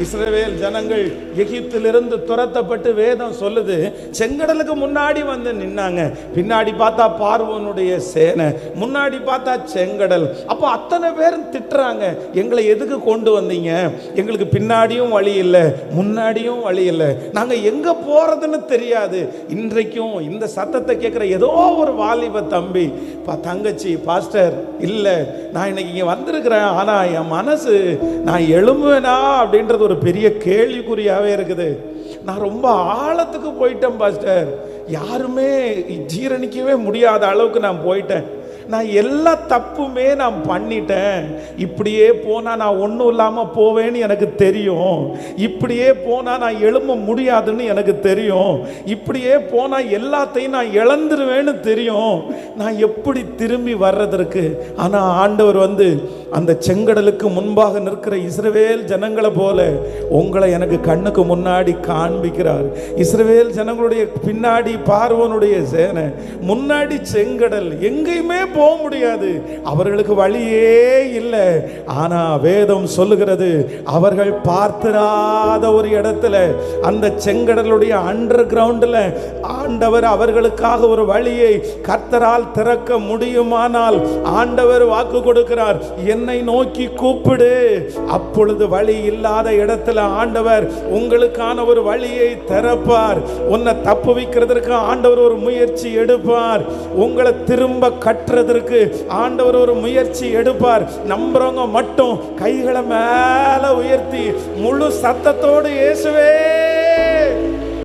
இஸ்ரவேல் ஜனங்கள் எகிப்திலிருந்து துரத்தப்பட்டு வேதம் சொல்லுது செங்கடலுக்கு முன்னாடி வந்து நின்னாங்க. பின்னாடி பார்த்தா பார்வோனுடைய சேனை, முன்னாடி பார்த்தா செங்கடல். அப்போ அத்தனை பேரும் திட்டுறாங்க, எங்களை எதுக்கு கொண்டு வந்தீங்க? எங்களுக்கு பின்னாடியும் வழி இல்லை, முன்னாடியும் வழி இல்லை, நாங்க எங்க போறதுன்னு தெரியாது. இன்றைக்கும் இந்த சத்தத்தை கேட்கிற ஏதோ ஒரு வாலிப தம்பி தங்கச்சி, பாஸ்டர் இல்ல நான் இன்னைக்கு இங்க வந்திருக்கிறேன், ஆனா என் மனசு நான் எழும்புவேனா அப்படின்றது ஒரு பெரிய கேள்விக்குறியாவே இருக்குது. நான் ரொம்ப ஆழத்துக்கு போயிட்டேன் பாஸ்டர், யாருமே ஜீரணிக்கவே முடியாத அளவுக்கு நான் போயிட்டேன். நான் எல்லா தப்புமே நான் பண்ணிட்டேன். இப்படியே போனால் நான் ஒன்றும் இல்லாமல் போவேன்னு எனக்கு தெரியும். இப்படியே போனால் நான் எழும்ப முடியாதுன்னு எனக்கு தெரியும். இப்படியே போனால் எல்லாத்தையும் நான் இழந்துருவேன்னு தெரியும். நான் எப்படி திரும்பி வர்றதற்கு? ஆனால் ஆண்டவர் வந்து அந்த செங்கடலுக்கு முன்பாக நிற்கிற இஸ்ரவேல் ஜனங்களை போல உங்களை எனக்கு கண்ணுக்கு முன்னாடி காண்பிக்கிறார். இஸ்ரவேல் ஜனங்களுடைய பின்னாடி பார்வோனுடைய சேனை, முன்னாடி செங்கடல், எங்கேயுமே போக முடியாது, அவர்களுக்கு வழியே இல்லை. ஆனா வேதம் சொல்லுகிறது அவர்கள் பார்த்திராத ஒரு இடத்துல, அந்த செங்கடலுடைய அண்டர் கிரவுண்டில் ஆண்டவர் அவர்களுக்காக ஒரு வழியை கர்த்தரால் திறக்க முடியுமானால் ஆண்டவர் வாக்கு கொடுக்கிறார், என்னை நோக்கி கூப்பிடு, அப்பொழுது வழி இல்லாத இடத்துல ஆண்டவர் உங்களுக்கான ஒரு வழியை திறப்பார். உன்னை தப்பு வைக்கிறதற்கு ஆண்டவர் ஒரு முயற்சி எடுப்பார். உங்களை திரும்ப கட்டுறதற்கு ஆண்டவர் ஒரு முயற்சி எடுப்பார். நம்புறவங்க மட்டும் கைகளை மேல உயர்த்தி முழு சத்தத்தோடு இயேசுவே